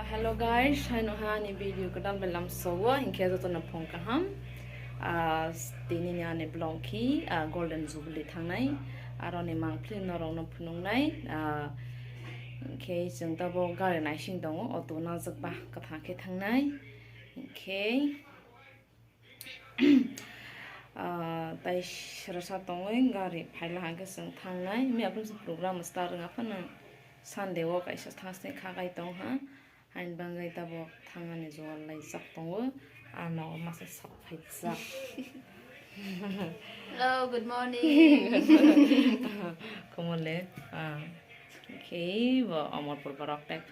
Hello guys, hai no ha ni video ko dan belam sowa hingke to na phong ka ham tini nya ne blong ki golden jubilee thangnai aro ni mangpli no rong no phunung nai hingke jeng ta bo gari nai sing dong auto na jakba ka tha ke thangnai hingke tai rasa tongoi gari phaila hangke sing thangnai mi apun program start nga phana Sunday wo kaisa thasne khagai tong ha hain bangai tabo thangani jol lai sak tongo ano masa sak phaisa Hello, good morning. Komole okay bo Amarpur barak tek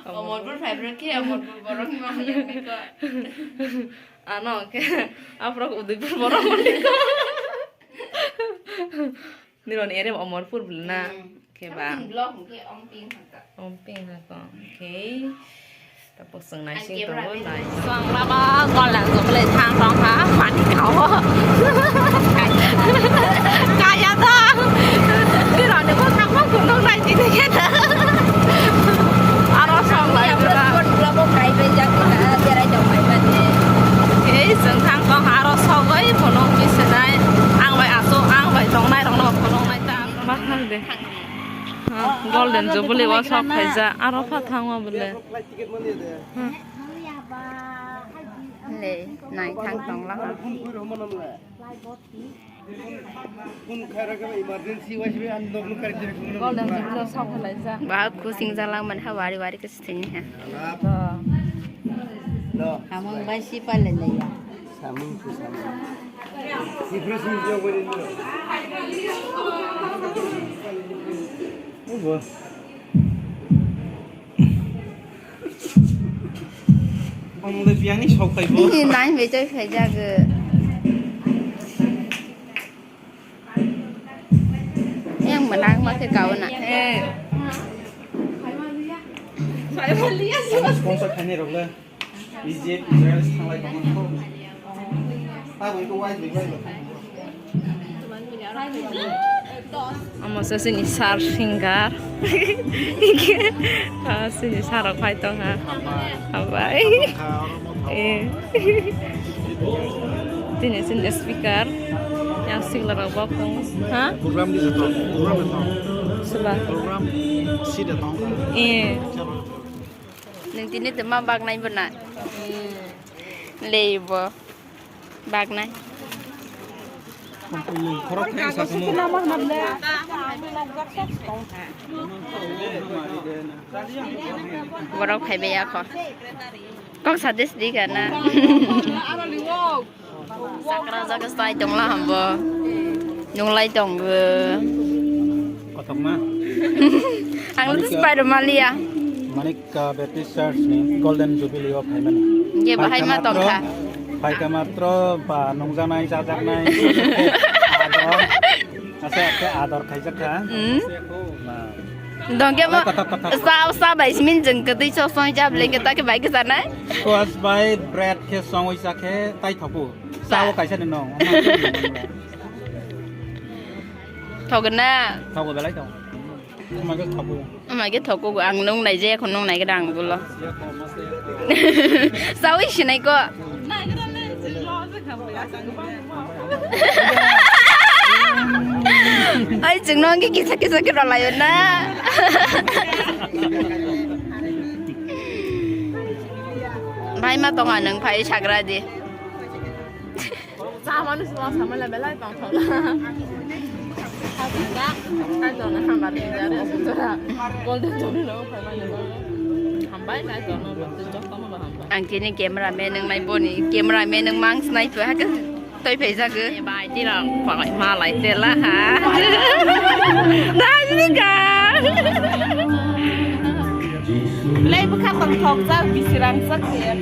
Amarpur fabric ke Amarpur barak ma yang ko ano ke aprok Udaipur barak mandi ko Niron ere Amarpur bulna ke ba blog ke ong ping ha ko okay tapos sang nai sing tong wo nai sang la ba con là rồi mới thang rong há phản khẩu cái ya ta cái rồi đừng có thắc mắc cùng trong này chỉ thế hết nó xong lại rồi là một cái bây giờ cái đây trồng mấy bên cái sang thang con há nó xong với phổ nông chỉ sẽ này ăn vậy à số ăn vậy trong này nó phổ nông này ta bắt thang đi golden jubilee wa shop phaija aro pha thangwa bole le nai thang tong la golden jubilee shop phaija ba khu sing jalang man ha wari wari ke sing ha among ba si pa le ya samung ku samung sifre sing jo bari no Ủa Ông lấy biếng đi sọc phải vô nãy về chơi phải ra cái em mà đang bắt cái cầu nè phải mà lia sponsor khane rồi lên Egypt Israel thằng lại bằng không ta với cô ai với vậy Amo sa sini sar singar. Sini sarok pai tong ha. Abai. Tini sini speaker yang sing larang bok tong. Ha? program di situ program itu Sebelah. program si datang nâng tin từ mà bạc này bên này lì bờ bạc này korok kayak satu Borok hay bây giờ khó con sao đấy đi cả na sakra jaga sai trong là hầm bờ nhung lai trong bờ kotak mah ang lu Spiderman lia manik Baptist Church nih Golden Jubilee of Heaven ye bahai ma tong kha Pai kamatro pa nongjanai jajaknai ador ase ke ador khaijak ka dong ke ma sa bai min jeng ke ti cho soi jab le ke ta ke bai ke sana Kuas by bread ke song isa ke tai thopu sao kaisa ni nong thầu cái na thopu belai tong ma ke thopu mà cái thầu của ăn nung này dê còn nung này cái đằng của lo sao ít này cơ ai chừng non cái kisah cái rồi lại na phải mà tông anh nâng phải chặt ra đi Sa manu semua sama lah belai tong thong la. Ai tong na hambar ni jare asura. Golden jubilee lo phai ma ni. Hambai nai tong no tu chok tong ma hambai. anh kia này camera man nâng này bồn này camera man nâng mang sniper hết tôi phải ra cứ Bài chỉ là phải ma lại tiền la hả? Đây đi cả. Lấy bức khắc bằng thọc ra bị sirang sắc tiền.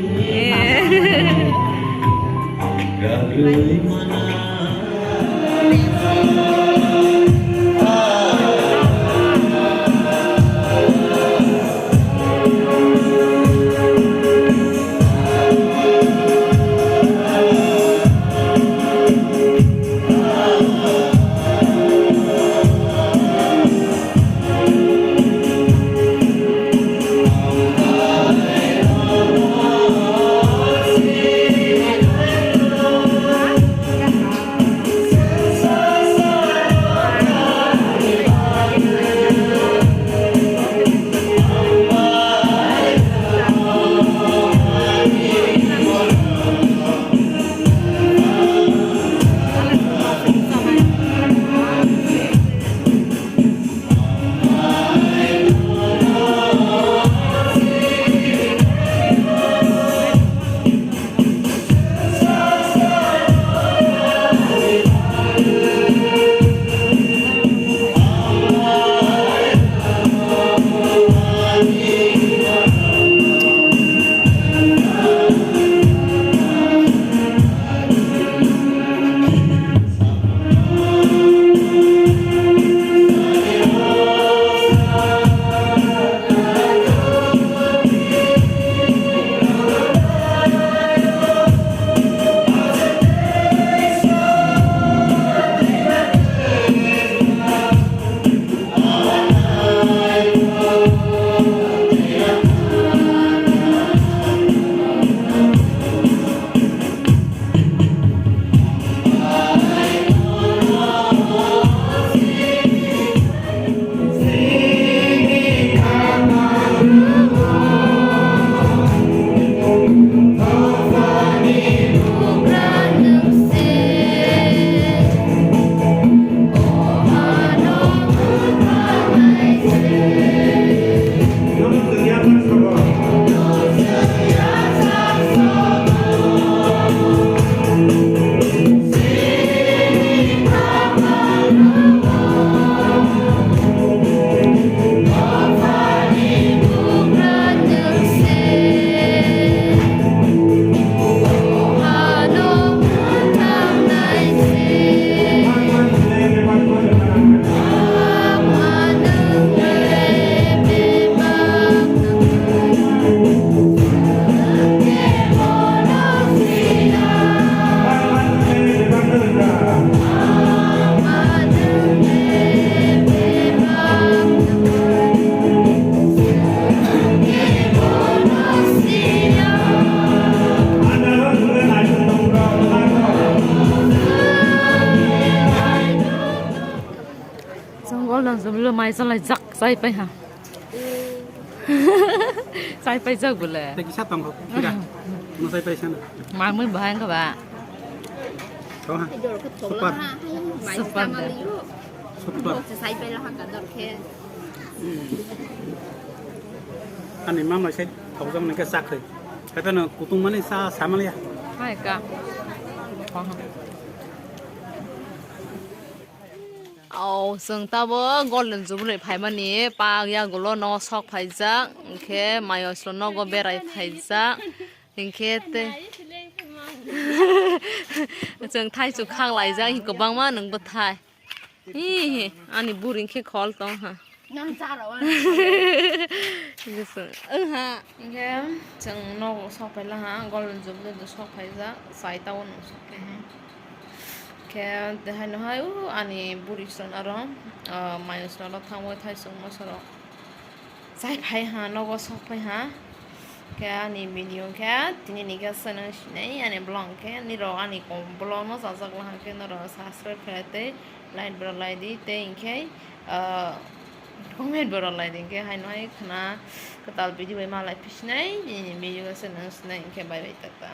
golden zublo mai sa lai jak sai pai ha sai pai jak bule Tại cái sát tòng học kira nó say bay xem mà mới bahang các bạn có ha super super super จะใส่ไปแล้วค่ะกับดอกแค่ anh này mắm mà sẽ thấu trong này cái sạc rồi cái tên là cụ tung mà lên xa sáng mà lên hai cả có không เอาซึ่งตาบ่กอลนจุบเลยไผมันนี่ปากยากลนอซอกไผจักแค่มายอสนอก็เบรไผจักอิงเคเตจึงไทยสุข้างไหลจักก็บางมาหนึ่งบ่ไทยอีอันนี้บุริงแค่คอลต้องฮะ น้ำจ้าหรอวะ นี่ซึ่งฮะอิงเคจึงนอกซอกไปละฮะกอลนจุบเลยซอกไผจักสายตาวนซอกไปฮะแค่แต่ให้น้อยอันนี้บุริสนอารมณ์มายสนเราทำไว้ไทยส่งมาสระใส่ไปหานอกสอบไปหาแค่อันนี้วิดีโอแค่ที่นี่ก็สนุกใช่ไหมอันนี้บล็อกแค่นี่เราอันนี้ก็บล็อกมาสักสักละแค่เราสับสนไปเตะไลน์บล็อกไลน์ดีเตะอิงแค่คอมเมนต์บล็อกไลน์ดีแค่ให้น้อยขนาดก็ตัดวิดีโอมาไลฟ์พิชไหนนี่วิดีโอสนุกใช่ไหมอิงแค่ไปตัด